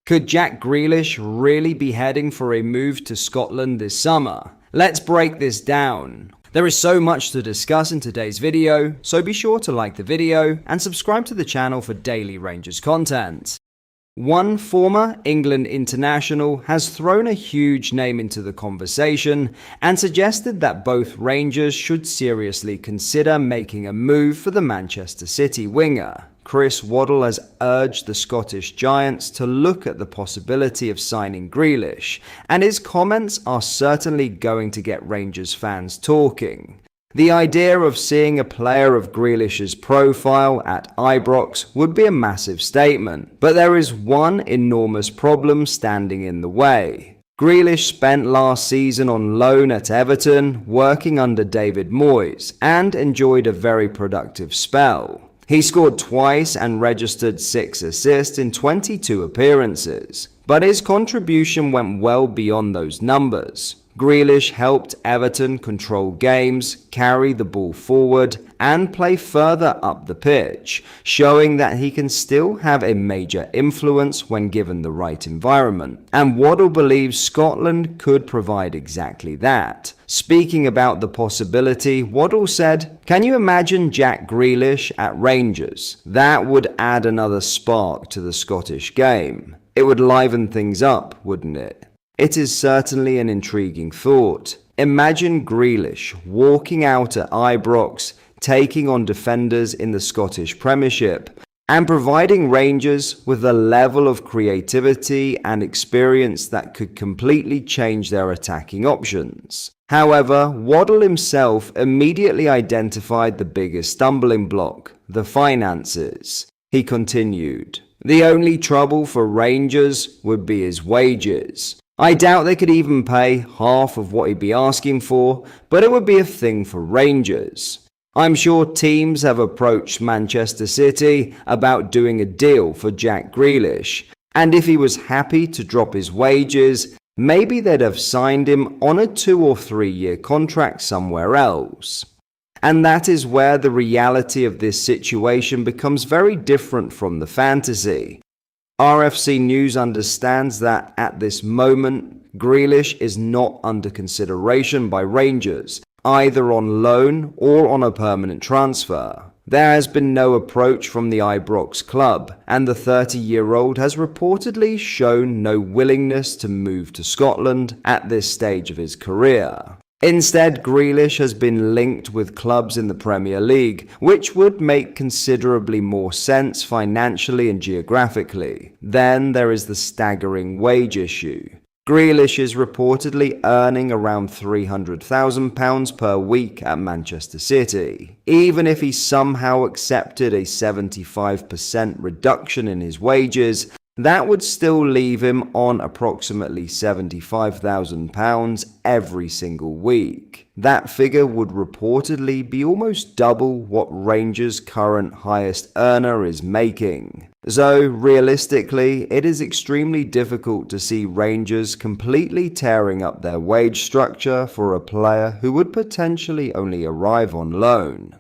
Could Jack Grealish really be heading for a move to Scotland this summer? Let's break this down. There is so much to discuss in today's video, so be sure to like the video and subscribe to the channel for daily Rangers content. One former England international has thrown a huge name into the conversation and suggested that both Rangers should seriously consider making a move for the Manchester City winger. Chris Waddle has urged the Scottish Giants to look at the possibility of signing Grealish, and his comments are certainly going to get Rangers fans talking. The idea of seeing a player of Grealish's profile at Ibrox would be a massive statement, but there is one enormous problem standing in the way. Grealish spent last season on loan at Everton, working under David Moyes, and enjoyed a very productive spell. He scored twice and registered 6 assists in 22 appearances, but his contribution went well beyond those numbers. Grealish helped Everton control games, carry the ball forward, and play further up the pitch, showing that he can still have a major influence when given the right environment. And Waddle believes Scotland could provide exactly that. Speaking about the possibility, Waddle said, "Can you imagine Jack Grealish at Rangers? That would add another spark to the Scottish game. It would liven things up, wouldn't it?" It is certainly an intriguing thought. Imagine Grealish walking out at Ibrox, taking on defenders in the Scottish Premiership, and providing Rangers with a level of creativity and experience that could completely change their attacking options. However, Waddle himself immediately identified the biggest stumbling block: the finances. He continued, "The only trouble for Rangers would be his wages. I doubt they could even pay half of what he'd be asking for, but it would be a thing for Rangers. I'm sure teams have approached Manchester City about doing a deal for Jack Grealish, and if he was happy to drop his wages, maybe they'd have signed him on a 2 or 3 year contract somewhere else." And that is where the reality of this situation becomes very different from the fantasy. RFC News understands that at this moment, Grealish is not under consideration by Rangers, either on loan or on a permanent transfer. There has been no approach from the Ibrox club, and the 30-year-old has reportedly shown no willingness to move to Scotland at this stage of his career. Instead, Grealish has been linked with clubs in the Premier League, which would make considerably more sense financially and geographically. Then there is the staggering wage issue. Grealish is reportedly earning around £300,000 per week at Manchester City. Even if he somehow accepted a 75% reduction in his wages, that would still leave him on approximately £75,000 every single week. That figure would reportedly be almost double what Rangers' current highest earner is making. So, realistically, it is extremely difficult to see Rangers completely tearing up their wage structure for a player who would potentially only arrive on loan.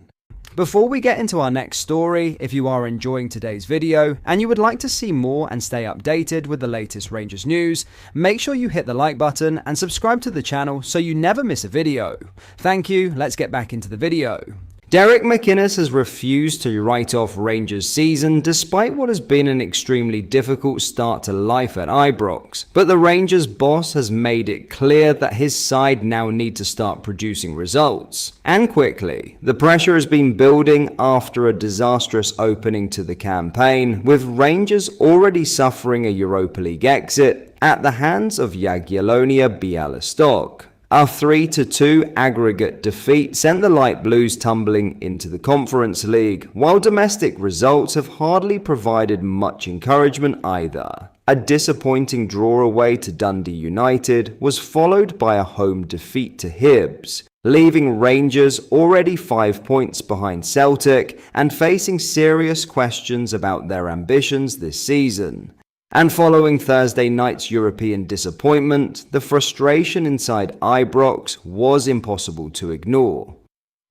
Before we get into our next story, if you are enjoying today's video and you would like to see more and stay updated with the latest Rangers news, make sure you hit the like button and subscribe to the channel so you never miss a video. Thank you, let's get back into the video. Derek McInnes has refused to write off Rangers' season despite what has been an extremely difficult start to life at Ibrox. But the Rangers boss has made it clear that his side now need to start producing results. And quickly. The pressure has been building after a disastrous opening to the campaign, with Rangers already suffering a Europa League exit at the hands of Jagiellonia Białystok. A 3-2 aggregate defeat sent the Light Blues tumbling into the Conference League, while domestic results have hardly provided much encouragement either. A disappointing draw away to Dundee United was followed by a home defeat to Hibs, leaving Rangers already 5 points behind Celtic and facing serious questions about their ambitions this season. And following Thursday night's European disappointment, the frustration inside Ibrox was impossible to ignore.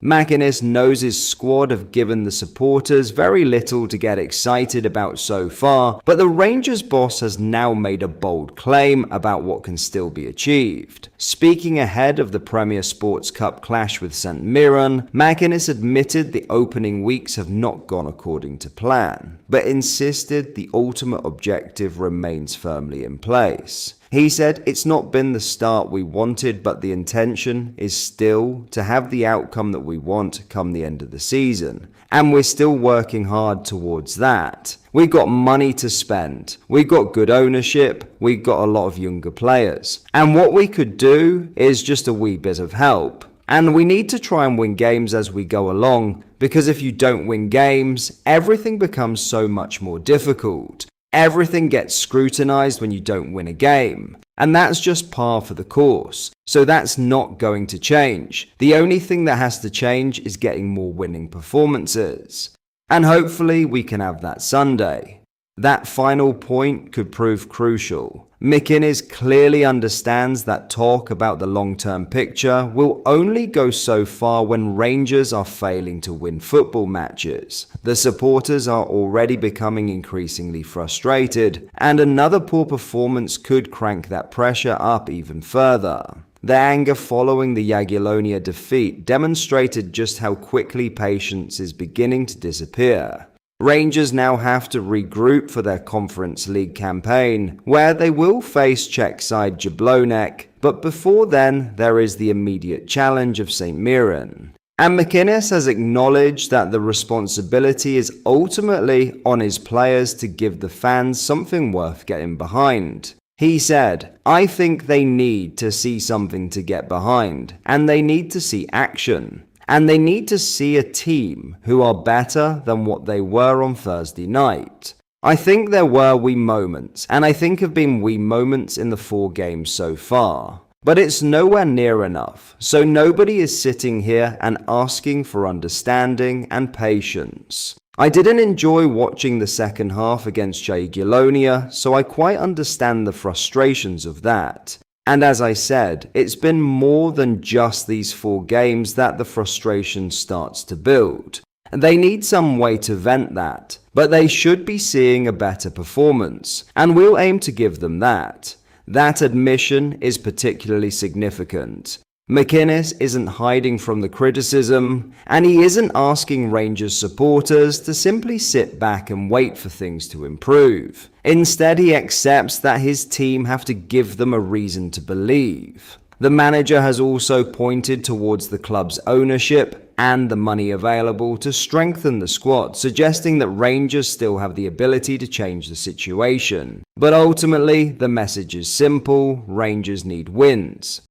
McInnes knows his squad have given the supporters very little to get excited about so far, but the Rangers boss has now made a bold claim about what can still be achieved. Speaking ahead of the Premier Sports Cup clash with St Mirren, McInnes admitted the opening weeks have not gone according to plan, but insisted the ultimate objective remains firmly in place. He said, "It's not been the start we wanted, but the intention is still to have the outcome that we want come the end of the season. And we're still working hard towards that. We've got money to spend. We've got good ownership. We've got a lot of younger players. And what we could do is just a wee bit of help. And we need to try and win games as we go along, because if you don't win games, everything becomes so much more difficult. Everything gets scrutinized when you don't win a game. And that's just par for the course. So that's not going to change. The only thing that has to change is getting more winning performances. And hopefully we can have that Sunday." That final point could prove crucial. McInnes clearly understands that talk about the long-term picture will only go so far when Rangers are failing to win football matches. The supporters are already becoming increasingly frustrated, and another poor performance could crank that pressure up even further. The anger following the Jagiellonia defeat demonstrated just how quickly patience is beginning to disappear. Rangers now have to regroup for their Conference League campaign, where they will face Czech side Jablonec, but before then there is the immediate challenge of St Mirren. And McInnes has acknowledged that the responsibility is ultimately on his players to give the fans something worth getting behind. He said, "I think they need to see something to get behind, and they need to see action. And they need to see a team who are better than what they were on Thursday night. I think there were wee moments, and I think have been wee moments in the 4 games so far. But it's nowhere near enough, so nobody is sitting here and asking for understanding and patience. I didn't enjoy watching the second half against Jagiellonia, so I quite understand the frustrations of that. And as I said, it's been more than just these 4 games that the frustration starts to build. They need some way to vent that, but they should be seeing a better performance, and we'll aim to give them that. That admission is particularly significant. McInnes isn't hiding from the criticism, and he isn't asking Rangers supporters to simply sit back and wait for things to improve. Instead, he accepts that his team have to give them a reason to believe. The manager has also pointed towards the club's ownership and the money available to strengthen the squad, suggesting that Rangers still have the ability to change the situation. But ultimately, the message is simple: Rangers need wins.